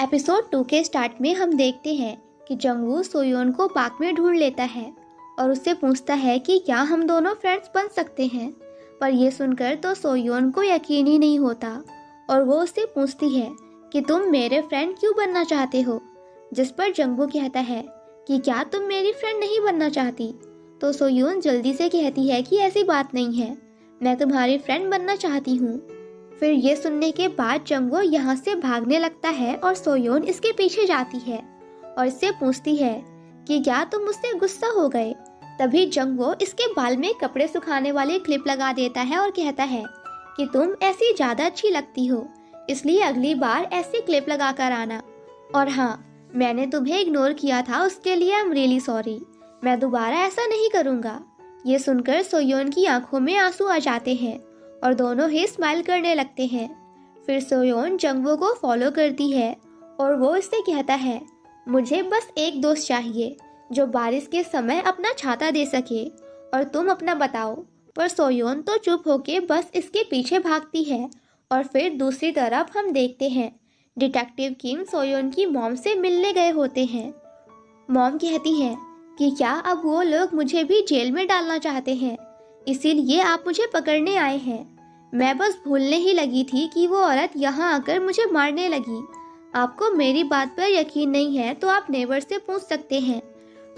Episode 2 के start में हम देखते हैं कि जंगवू सोयोन को पार्क में ढूंढ लेता है और उससे पूछता है कि क्या हम दोनों फ्रेंड्स बन सकते हैं। पर यह सुनकर तो सोयोन को यकीन ही नहीं होता और वो उससे पूछती है कि तुम मेरे फ्रेंड क्यों बनना चाहते हो। जिस पर जंगवू कहता है कि क्या तुम मेरी फ्रेंड नहीं बनना चाहती। तो सोयोन जल्दी से कहती है कि ऐसी बात नहीं है, मैं तुम्हारी फ्रेंड बनना चाहती हूँ। फिर ये सुनने के बाद जंगवू यहाँ से भागने लगता है और सोयोन इसके पीछे जाती है और इससे पूछती है कि क्या तुम मुझसे गुस्सा हो गए। तभी जंगवू इसके बाल में कपड़े सुखाने वाली क्लिप लगा देता है और कहता है कि तुम ऐसी ज़्यादा अच्छी लगती हो, इसलिए अगली बार ऐसी क्लिप लगा कर आना। और हाँ, मैंने तुम्हें इग्नोर किया था, उसके लिए आई एम रियली सॉरी, मैं दोबारा ऐसा नहीं करूँगा। ये सुनकर सोयोन की आंखों में आंसू आ जाते हैं और दोनों ही स्माइल करने लगते हैं। फिर सोयोन जंगवू को फॉलो करती है और वो इससे कहता है मुझे बस एक दोस्त चाहिए जो बारिश के समय अपना छाता दे सके, और तुम अपना बताओ। पर सोयोन तो चुप होके बस इसके पीछे भागती है। और फिर दूसरी तरफ हम देखते हैं डिटेक्टिव किम सोयोन की मॉम से मिलने गए होते हैं। मॉम कहती है कि क्या अब वो लोग मुझे भी जेल में डालना चाहते हैं, इसीलिए आप मुझे पकड़ने आए हैं। मैं बस भूलने ही लगी थी कि वो औरत यहाँ आकर मुझे मारने लगी। आपको मेरी बात पर यकीन नहीं है तो आप नेबर से पूछ सकते हैं।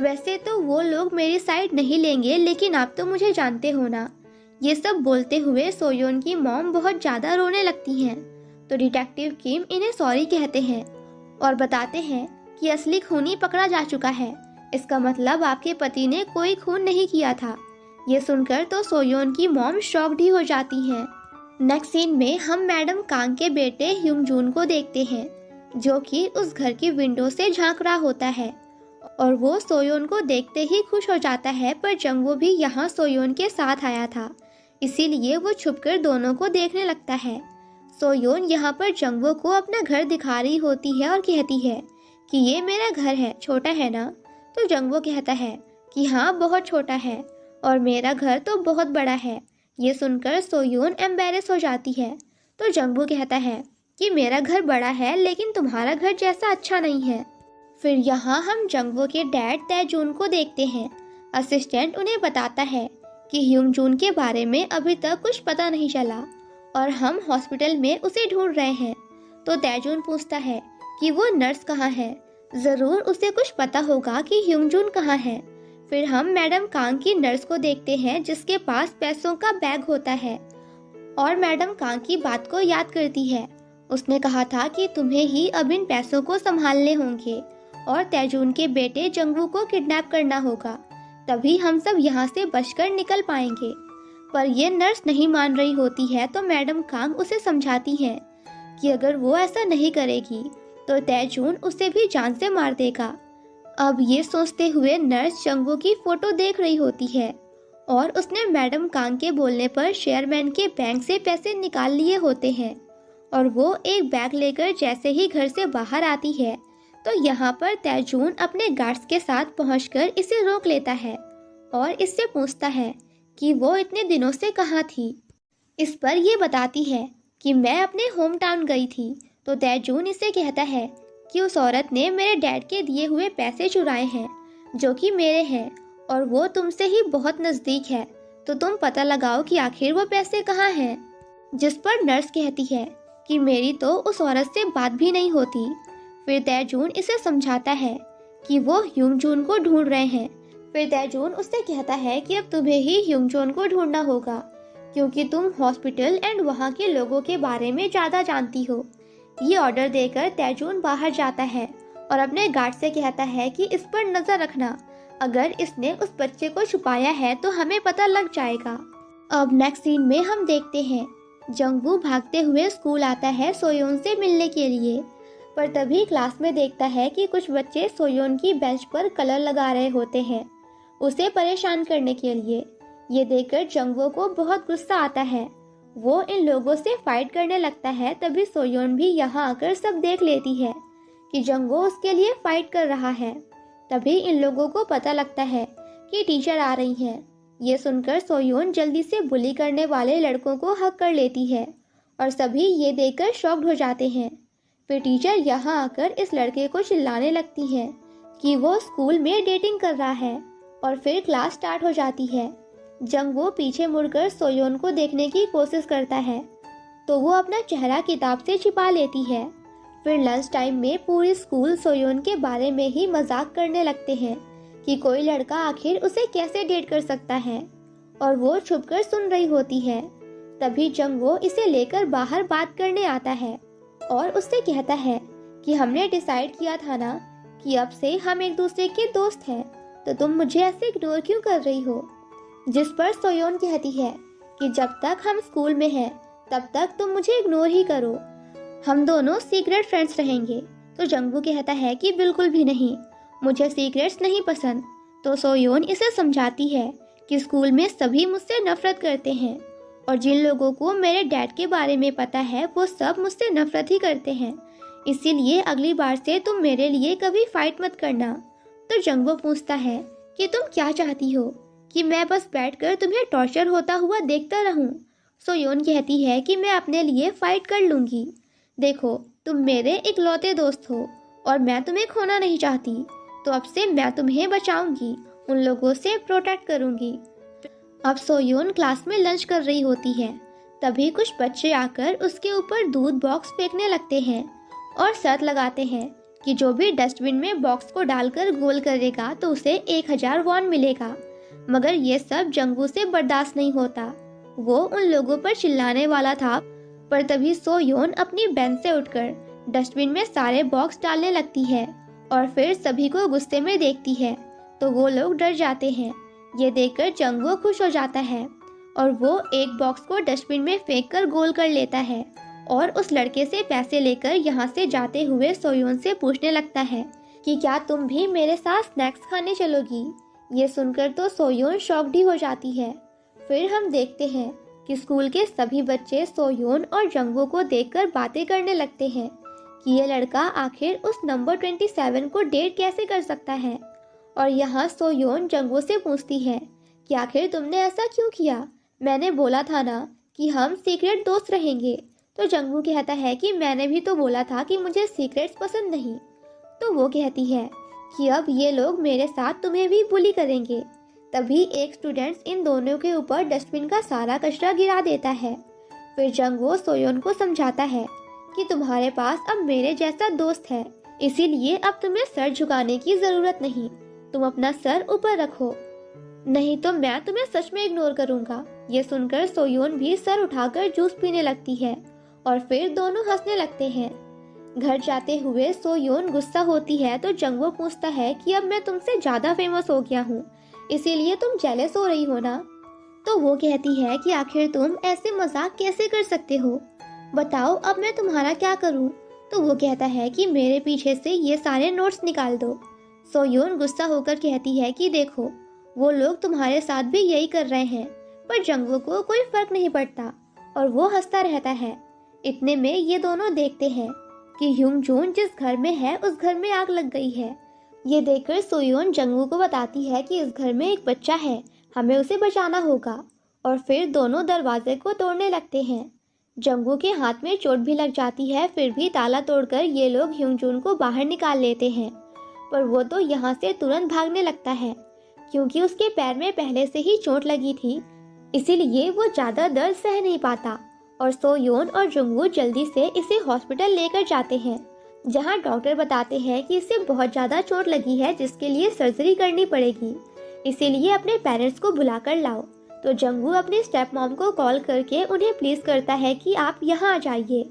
वैसे तो वो लोग मेरी साइड नहीं लेंगे, लेकिन आप तो मुझे जानते हो ना। ये सब बोलते हुए सोयोन की मॉम बहुत ज़्यादा रोने लगती हैं। तो डिटेक्टिव किम इन्हें सॉरी कहते हैं और बताते हैं कि असली खूनी पकड़ा जा चुका है। इसका मतलब आपके पति ने कोई खून नहीं किया था। ये सुनकर तो सोयोन की मॉम शॉक्ड ही हो जाती हैं। नेक्स्ट सीन में हम मैडम कांग के बेटे ह्यूंगजून को देखते हैं, जो कि उस घर की विंडो से झांक रहा होता है और वो सोयोन को देखते ही खुश हो जाता है। पर जंगवू भी यहाँ सोयोन के साथ आया था, इसीलिए वो छुपकर दोनों को देखने लगता है। सोयोन यहाँ पर जंगवू को अपना घर दिखा रही होती है और कहती है कि ये मेरा घर है, छोटा है ना। तो जंगवू कहता है कि हाँ, बहुत छोटा है और मेरा घर तो बहुत बड़ा है। ये सुनकर सोयोन एम्बैरेस हो जाती है। तो जंगवू कहता है कि मेरा घर बड़ा है लेकिन तुम्हारा घर जैसा अच्छा नहीं है। फिर यहाँ हम जंगवू के डैड तैजून को देखते हैं। असिस्टेंट उन्हें बताता है कि ह्यूंगजून के बारे में अभी तक कुछ पता नहीं चला और हम हॉस्पिटल में उसे ढूंढ रहे हैं। तो तैजून पूछता है कि वो नर्स कहाँ है, ज़रूर उसे कुछ पता होगा कि ह्यूंगजून कहाँ है। फिर हम मैडम कांग की नर्स को देखते हैं जिसके पास पैसों का बैग होता है और मैडम कांग की बात को याद करती है। उसने कहा था कि तुम्हें ही अब इन पैसों को संभालने होंगे और तैजून के बेटे जंगवू को किडनैप करना होगा, तभी हम सब यहाँ से बचकर निकल पाएंगे। पर यह नर्स नहीं मान रही होती है तो मैडम कांग उसे समझाती है कि अगर वो ऐसा नहीं करेगी तो तैजून उसे भी जान से मार देगा। अब ये सोचते हुए नर्स जंगवू की फोटो देख रही होती है और उसने मैडम कांग के बोलने पर शेयरमैन के बैंक से पैसे निकाल लिए होते हैं और वो एक बैग लेकर जैसे ही घर से बाहर आती है तो यहाँ पर तैजून अपने गार्ड्स के साथ पहुंचकर इसे रोक लेता है और इससे पूछता है कि वो इतने दिनों से कहाँ थी। इस पर ये बताती है कि मैं अपने होम टाउन गई थी। तो तैजून इसे कहता है कि उस औरत ने मेरे डैड के दिए हुए पैसे चुराए हैं जो कि मेरे हैं और वो तुमसे ही बहुत नज़दीक है, तो तुम पता लगाओ कि आखिर वो पैसे कहाँ हैं। जिस पर नर्स कहती है कि मेरी तो उस औरत से बात भी नहीं होती। फिर तैजून इसे समझाता है कि वो ह्यूंगजून को ढूंढ रहे हैं। फिर तैजून उससे कहता है कि अब तुम्हें ही ह्यूंगजून को ढूंढना होगा क्योंकि तुम हॉस्पिटल एंड वहाँ के लोगों के बारे में ज़्यादा जानती हो। ये ऑर्डर देकर तैजून बाहर जाता है और अपने गार्ड से कहता है कि इस पर नज़र रखना, अगर इसने उस बच्चे को छुपाया है तो हमें पता लग जाएगा। अब नेक्स्ट सीन में हम देखते हैं जंगवू भागते हुए स्कूल आता है सोयोन से मिलने के लिए। पर तभी क्लास में देखता है कि कुछ बच्चे सोयोन की बेंच पर कलर लगा रहे होते हैं उसे परेशान करने के लिए। ये देखकर जंगवू को बहुत गुस्सा आता है, वो इन लोगों से फाइट करने लगता है। तभी सोयोन भी यहाँ आकर सब देख लेती है कि जंगवू उसके लिए फाइट कर रहा है। तभी इन लोगों को पता लगता है कि टीचर आ रही हैं। ये सुनकर सोयोन जल्दी से बुली करने वाले लड़कों को हक कर लेती है और सभी ये देखकर शॉक्ड हो जाते हैं। फिर टीचर यहाँ आकर इस लड़के को चिल्लाने लगती है कि वो स्कूल में डेटिंग कर रहा है और फिर क्लास स्टार्ट हो जाती है। जंगवो पीछे मुड़कर सोयोन को देखने की कोशिश करता है तो वो अपना चेहरा किताब से छिपा लेती है। फिर लंच टाइम में पूरी स्कूल सोयोन के बारे में ही मजाक करने लगते हैं कि कोई लड़का आखिर उसे कैसे डेट कर सकता है, और वो छुपकर सुन रही होती है। तभी जंगवो इसे लेकर बाहर बात करने आता है और उससे कहता है कि हमने डिसाइड किया था ना कि अब से हम एक दूसरे के दोस्त हैं, तो तुम मुझे ऐसे इग्नोर क्यों कर रही हो। जिस पर सोयोन कहती है कि जब तक हम स्कूल में हैं तब तक तुम मुझे इग्नोर ही करो, हम दोनों सीक्रेट फ्रेंड्स रहेंगे। तो जंगवू कहता है कि बिल्कुल भी नहीं, मुझे सीक्रेट्स नहीं पसंद। तो सोयोन इसे समझाती है कि स्कूल में सभी मुझसे नफरत करते हैं और जिन लोगों को मेरे डैड के बारे में पता है वो सब मुझसे नफरत ही करते हैं, इसीलिए अगली बार से तुम मेरे लिए कभी फाइट मत करना। तो जंगवो पूछता है कि तुम क्या चाहती हो, कि मैं बस बैठकर तुम्हें टॉर्चर होता हुआ देखता रहूं। सोयोन कहती है कि मैं अपने लिए फाइट कर लूंगी। देखो, तुम मेरे इकलौते दोस्त हो और मैं तुम्हें खोना नहीं चाहती, तो अब से मैं तुम्हें बचाऊंगी, उन लोगों से प्रोटेक्ट करूंगी। अब सोयोन क्लास में लंच कर रही होती है, तभी कुछ बच्चे आकर उसके ऊपर दूध बॉक्स फेंकने लगते हैं और शर्त लगाते हैं कि जो भी डस्टबिन में बॉक्स को डालकर गोल करेगा तो उसे 1000 वॉन मिलेगा। मगर ये सब जंगवू से बर्दाश्त नहीं होता। वो उन लोगों पर चिल्लाने वाला था, पर तभी सोयोन अपनी बेंच से उठकर डस्टबिन में सारे बॉक्स डालने लगती है और फिर सभी को गुस्से में देखती है तो वो लोग डर जाते हैं। ये देखकर जंगवू खुश हो जाता है और वो एक बॉक्स को डस्टबिन में फेंककर गोल कर लेता है और उस लड़के से पैसे लेकर यहाँ से जाते हुए सोयोन से पूछने लगता है कि क्या तुम भी मेरे साथ स्नैक्स खाने चलोगी। ये सुनकर तो सोयोन शॉक्ड ही हो जाती है। फिर हम देखते हैं कि स्कूल के सभी बच्चे सोयोन और जंगवू को देखकर बातें करने लगते हैं कि ये लड़का आखिर उस नंबर 27 को डेट कैसे कर सकता है। और यहाँ सोयोन जंगवू से पूछती है कि आखिर तुमने ऐसा क्यों किया, मैंने बोला था ना कि हम सीक्रेट दोस्त रहेंगे। तो जंगवू कहता है कि मैंने भी तो बोला था कि मुझे सीक्रेट्स पसंद नहीं। तो वो कहती है कि अब ये लोग मेरे साथ तुम्हें भी बुली करेंगे। तभी एक स्टूडेंट्स इन दोनों के ऊपर डस्टबिन का सारा कचरा गिरा देता है। फिर जंगवू सोयोन को समझाता है कि तुम्हारे पास अब मेरे जैसा दोस्त है, इसीलिए अब तुम्हें सर झुकाने की जरूरत नहीं, तुम अपना सर ऊपर रखो, नहीं तो मैं तुम्हें सच में इग्नोर करूंगा। ये सुनकर सोयोन भी सर उठाकर जूस पीने लगती है और फिर दोनों हंसने लगते हैं। घर जाते हुए सोयोन गुस्सा होती है तो जंगवू पूछता है कि अब मैं तुमसे ज्यादा फेमस हो गया हूँ, इसीलिए तुम जेलस हो रही हो ना। तो वो कहती है कि आखिर तुम ऐसे मजाक कैसे कर सकते हो, बताओ अब मैं तुम्हारा क्या करूँ। तो वो कहता है कि मेरे पीछे से ये सारे नोट्स निकाल दो। सोयोन गुस्सा होकर कहती है कि देखो, वो लोग तुम्हारे साथ भी यही कर रहे हैं, पर जंगवू को कोई फर्क नहीं पड़ता और वो हंसता रहता है। इतने में ये दोनों देखते हैं कि ह्यूंगजून जिस घर में है उस घर में आग लग गई है। ये देखकर सोयोन जंगवू को बताती है कि इस घर में एक बच्चा है, हमें उसे बचाना होगा। और फिर दोनों दरवाजे को तोड़ने लगते हैं। जंगवू के हाथ में चोट भी लग जाती है, फिर भी ताला तोड़कर ये लोग ह्यूंगजून को बाहर निकाल लेते हैं। पर वो तो यहाँ से तुरंत भागने लगता है क्योंकि उसके पैर में पहले से ही चोट लगी थी, इसीलिए वो ज्यादा दर्द सह नहीं पाता। और सोयोन और जंगवू जल्दी से इसे हॉस्पिटल लेकर जाते हैं, जहां डॉक्टर बताते हैं कि इसे बहुत ज़्यादा चोट लगी है जिसके लिए सर्जरी करनी पड़ेगी, इसीलिए अपने पेरेंट्स को बुलाकर लाओ। तो जंगवू अपनी स्टेप मॉम को कॉल करके उन्हें प्लीज करता है कि आप यहाँ आ जाइए,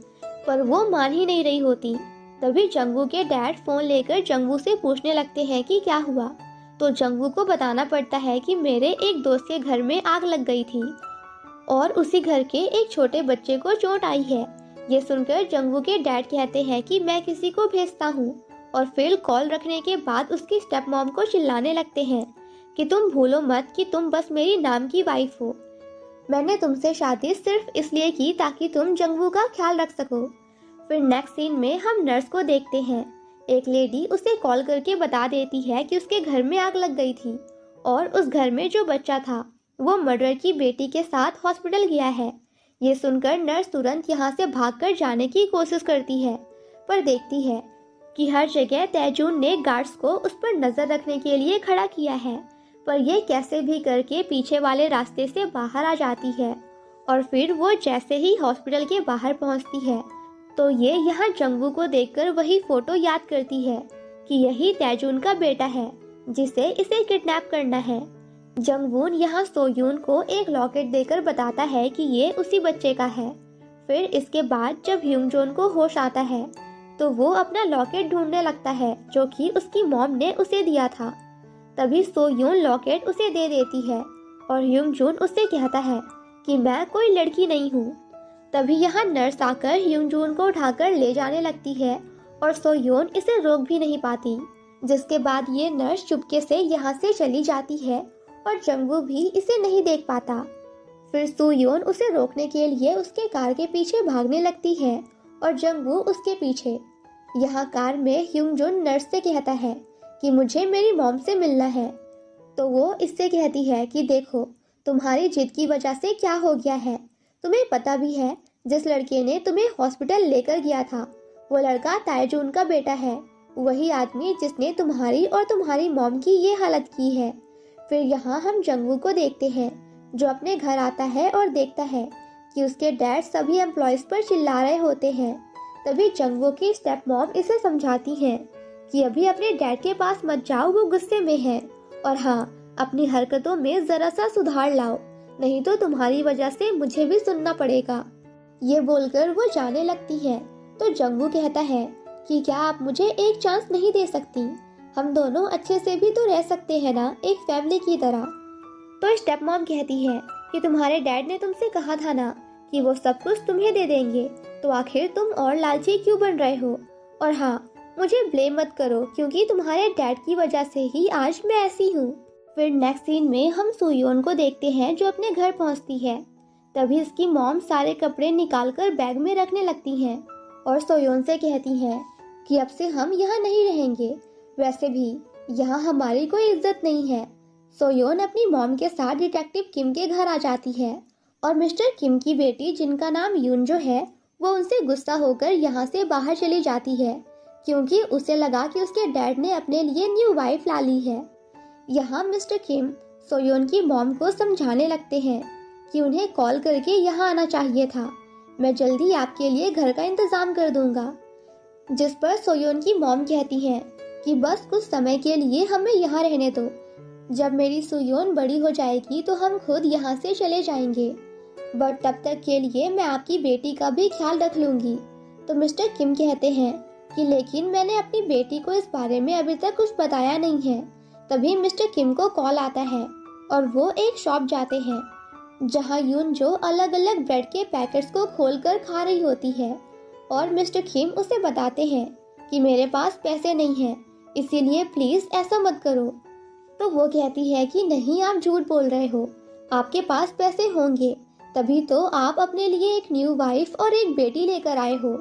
पर वो मान ही नहीं रही होती। तभी जंगवू के डैड फोन लेकर जंगवू से पूछने लगते हैं कि क्या हुआ। तो जंगवू को बताना पड़ता है कि मेरे एक दोस्त के घर में आग लग गई थी और उसी घर के एक छोटे बच्चे को चोट आई है। ये सुनकर जंगवू के डैड कहते हैं कि मैं किसी को भेजता हूँ, और फिर कॉल रखने के बाद उसकी स्टेप मॉम को चिल्लाने लगते हैं कि तुम भूलो मत कि तुम बस मेरी नाम की वाइफ हो, मैंने तुमसे शादी सिर्फ इसलिए की ताकि तुम जंगवू का ख्याल रख सको। फिर नेक्स्ट सीन में हम नर्स को देखते हैं। एक लेडी उसे कॉल करके बता देती है कि उसके घर में आग लग गई थी और उस घर में जो बच्चा था वो मर्डर की बेटी के साथ हॉस्पिटल गया है। ये सुनकर नर्स तुरंत यहाँ से भागकर जाने की कोशिश करती है, पर देखती है कि हर जगह तैजून ने गार्ड्स को उस पर नजर रखने के लिए खड़ा किया है, पर ये कैसे भी करके पीछे वाले रास्ते से बाहर आ जाती है। और फिर वो जैसे ही हॉस्पिटल के बाहर पहुंचती है तो ये यहाँ जंगवू को देखकर वही फोटो याद करती है कि यही तैजून का बेटा है जिसे इसे किडनैप करना है। जंगवून यहाँ सोयून को एक लॉकेट देकर बताता है कि ये उसी बच्चे का है। फिर इसके बाद जब ह्यूंगजोन को होश आता है तो वो अपना लॉकेट ढूंढने लगता है जो कि उसकी मॉम ने उसे दिया था। तभी सोयून लॉकेट उसे दे देती है और ह्यूंगजोन उससे कहता है कि मैं कोई लड़की नहीं हूँ। तभी यहाँ नर्स आकर ह्यूंगजोन को उठाकर ले जाने लगती है और सोयून इसे रोक भी नहीं पाती, जिसके बाद ये नर्स चुपके से यहाँ से चली जाती है और जंगवू भी इसे नहीं देख पाता। फिर सोयून उसे रोकने के लिए उसके कार के पीछे भागने लगती है और जंगवू उसके पीछे। यहाँ कार में ह्यूंगजोन नर्स से कहता है कि मुझे मेरी मॉम से मिलना है, तो वो इससे कहती है कि देखो तुम्हारी जिद की वजह से क्या हो गया है। तुम्हें पता भी है जिस लड़के ने तुम्हें हॉस्पिटल लेकर गया था वो लड़का तैजून का बेटा है, वही आदमी जिसने तुम्हारी और तुम्हारी मॉम की ये हालत की है। फिर यहाँ हम जंगवू को देखते हैं जो अपने घर आता है और देखता है कि उसके डैड सभी एम्प्लॉयज पर चिल्ला रहे होते हैं। तभी जंगवू की स्टेप मॉम इसे समझाती है कि अभी अपने डैड के पास मत जाओ, वो गुस्से में है, और हाँ अपनी हरकतों में जरा सा सुधार लाओ, नहीं तो तुम्हारी वजह से मुझे भी सुनना पड़ेगा। ये बोलकर वो जाने लगती है तो जंगवू कहता है कि क्या आप मुझे एक चांस नहीं दे सकती, हम दोनों अच्छे से भी तो रह सकते हैं ना, एक फैमिली की तरह। तो स्टेप मॉम कहती है कि तुम्हारे डैड ने तुमसे कहा था ना कि वो सब कुछ तुम्हें दे देंगे, तो आखिर तुम और लालची क्यों बन रहे हो। और हाँ मुझे ब्लेम मत करो क्योंकि तुम्हारे डैड की वजह से ही आज मैं ऐसी हूँ। फिर नेक्स्ट सीन में हम सोयोन को देखते हैं जो अपने घर पहुँचती है। तभी इसकी मॉम सारे कपड़े निकालकर बैग में रखने लगती हैं और सोयोन से कहती हैं कि अब से हम यहाँ नहीं रहेंगे, वैसे भी यहाँ हमारी कोई इज्जत नहीं है। सोयोन अपनी मॉम के साथ डिटेक्टिव किम के घर आ जाती है और मिस्टर किम की बेटी जिनका नाम यूनजो है वो उनसे गुस्सा होकर यहाँ से बाहर चली जाती है क्योंकि उसे लगा कि उसके डैड ने अपने लिए न्यू वाइफ ला ली है। यहाँ मिस्टर किम सोयोन की मॉम को समझाने लगते हैं कि उन्हें कॉल करके यहाँ आना चाहिए था, मैं जल्दी आपके लिए घर का इंतजाम कर दूंगा। जिस पर सोयोन की मॉम कहती है कि बस कुछ समय के लिए हमें यहाँ रहने दो, जब मेरी सोयोन बड़ी हो जाएगी तो हम खुद यहाँ से चले जाएंगे, बट तब तक के लिए मैं आपकी बेटी का भी ख्याल रख लूंगी। तो मिस्टर किम कहते हैं कि लेकिन मैंने अपनी बेटी को इस बारे में अभी तक कुछ बताया नहीं है। तभी मिस्टर किम को कॉल आता है और वो एक शॉप जाते हैं जहाँ यूनजो अलग अलग ब्रेड के पैकेट्स को खोलकर खा रही होती है और मिस्टर किम उसे बताते हैं कि मेरे पास पैसे नहीं हैं, इसीलिए प्लीज ऐसा मत करो। तो वो कहती है कि नहीं आप झूठ बोल रहे हो, आपके पास पैसे होंगे तभी तो आप अपने लिए एक न्यू वाइफ और एक बेटी लेकर आए हो।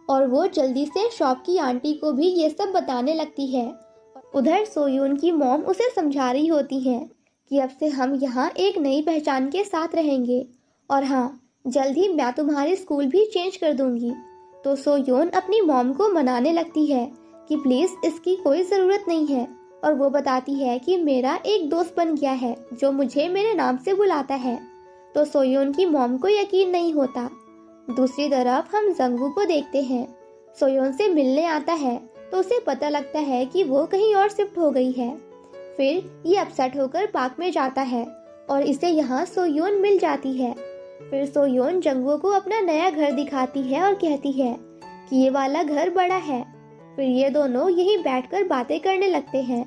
और वो जल्दी से शॉप की आंटी को भी ये सब बताने लगती है। उधर सोयून की मॉम उसे समझा रही होती है कि अब से हम यहाँ एक नई पहचान के साथ रहेंगे और हाँ जल्द ही मैं तुम्हारी स्कूल भी चेंज कर दूंगी। तो सोयून अपनी मॉम को मनाने लगती है कि प्लीज इसकी कोई ज़रूरत नहीं है और वो बताती है कि मेरा एक दोस्त बन गया है जो मुझे मेरे नाम से बुलाता है। तो सोयोन की मॉम को यकीन नहीं होता। दूसरी तरफ हम जंगवू को देखते हैं, सोयोन से मिलने आता है तो उसे पता लगता है कि वो कहीं और शिफ्ट हो गई है। फिर ये अपसेट होकर पार्क में जाता है और इसे यहाँ सोयोन मिल जाती है। फिर सोयोन जंगवू को अपना नया घर दिखाती है और कहती है कि ये वाला घर बड़ा है। फिर ये दोनों यहीं बैठकर बातें करने लगते हैं।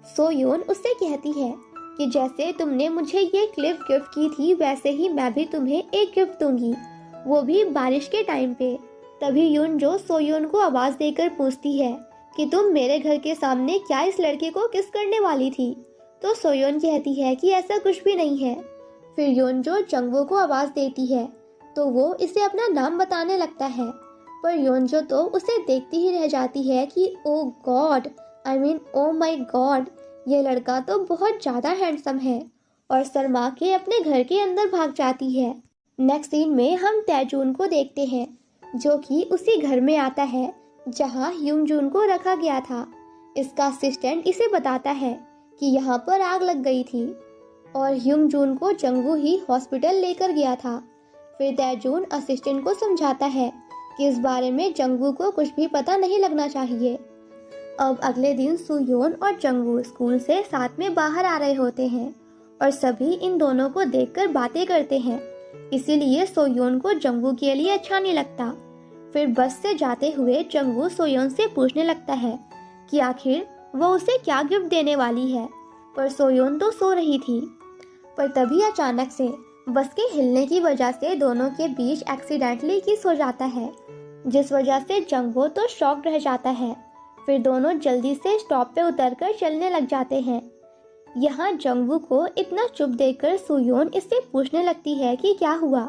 सोयोन उससे कहती है कि जैसे तुमने मुझे ये क्लिप गिफ्ट की थी वैसे ही मैं भी तुम्हें एक गिफ्ट दूंगी, वो भी बारिश के टाइम पे। तभी यूनजो सोयोन को आवाज देकर पूछती है कि तुम मेरे घर के सामने क्या इस लड़के को किस करने वाली थी। तो सोयोन कहती है कि ऐसा कुछ भी नहीं है। फिर यूनजो जंगवू को आवाज देती है तो वो इसे अपना नाम बताने लगता है, पर यूनजो तो उसे देखती ही रह जाती है कि oh God, I mean oh my God, ये लड़का तो बहुत ज्यादा हैंडसम है, और शर्मा के अपने घर के अंदर भाग जाती है। नेक्स्ट सीन में हम तैजून को देखते हैं जो कि उसी घर में आता है जहां यूनजून को रखा गया था। इसका असिस्टेंट इसे बताता है कि यहाँ पर आग लग गई थी और यूनजून को जंगवू ही हॉस्पिटल लेकर गया था। फिर तैजून असिस्टेंट को समझाता है कि इस बारे में जंगवू को कुछ भी पता नहीं लगना चाहिए। अब अगले दिन सुयोन और जंगवू स्कूल से साथ में बाहर आ रहे होते हैं और सभी इन दोनों को देखकर बातें करते हैं। इसीलिए सोयोन को जंगवू के लिए अच्छा नहीं लगता। फिर बस से जाते हुए जंगवू सोयोन से पूछने लगता है कि आखिर वो उसे क्या गिफ्ट देने वाली है, पर सोयोन तो सो रही थी। पर तभी अचानक से बस के हिलने की वजह से दोनों के बीच एक्सीडेंटली किस हो जाता है, जिस वजह से जंगवू तो शॉक रह जाता है। फिर दोनों जल्दी से स्टॉप पे उतरकर चलने लग जाते हैं। यहाँ जंगवू को इतना चुप देखकर सुयोन इससे पूछने लगती है कि क्या हुआ,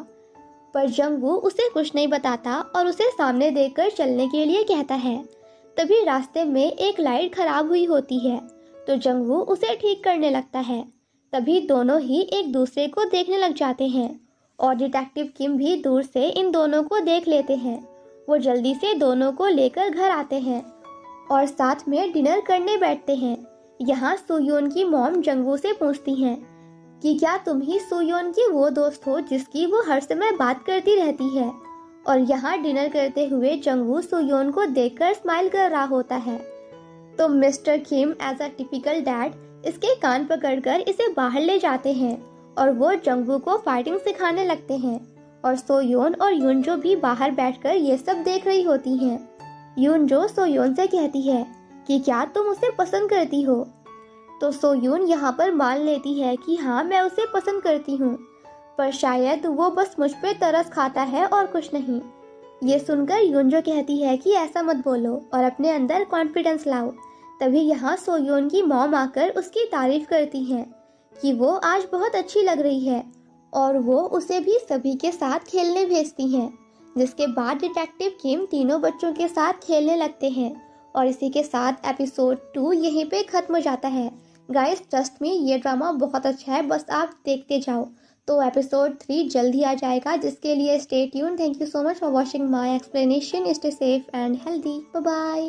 पर जंगवू उसे कुछ नहीं बताता और उसे सामने देखकर चलने के लिए कहता है। तभी रास्ते में एक लाइट खराब हुई होती है तो जंगवू उसे ठीक करने लगता है। तभी दोनों ही एक दूसरे को देखने लग जाते हैं और डिटेक्टिव किम भी दूर से इन दोनों को देख लेते हैं। वो जल्दी से दोनों को लेकर घर आते हैं और साथ में डिनर करने बैठते हैं। यहाँ सुयोन की मॉम जंगवू से पूछती हैं कि क्या तुम ही सुयोन की वो दोस्त हो जिसकी वो हर समय बात करती रहती है। और यहाँ डिनर करते हुए जंगवू सुयोन को देखकर स्माइल कर रहा होता है। तो mister Kim as a typical dad इसके कान पकड़कर इसे बाहर ले जाते हैं और वो जंगवू को फाइटिंग सिखाने लगते हैं। और सोयोन और यूनजो भी बाहर बैठकर ये सब देख रही होती हैं। यूनजो सोयोन से कहती है कि क्या तुम उसे पसंद करती हो, तो सोयून यहाँ पर मान लेती है कि हाँ मैं उसे पसंद करती हूँ, पर शायद वो बस मुझ पे तरस खाता है और कुछ नहीं। ये सुनकर यूनजो कहती है कि ऐसा मत बोलो और अपने अंदर कॉन्फिडेंस लाओ। तभी यहाँ सोयोन की मॉम आकर उसकी तारीफ करती हैं कि वो आज बहुत अच्छी लग रही है और वो उसे भी सभी के साथ खेलने भेजती हैं। जिसके बाद डिटेक्टिव किम तीनों बच्चों के साथ खेलने लगते हैं और इसी के साथ एपिसोड 2 यहीं पे खत्म हो जाता है। गाइस ट्रस्ट मी, ये ड्रामा बहुत अच्छा है, बस आप देखते जाओ। तो एपिसोड 3 जल्दी आ जाएगा, जिसके लिए stay tune. Thank you so much for watching my explanation. Stay safe and healthy. Bye bye.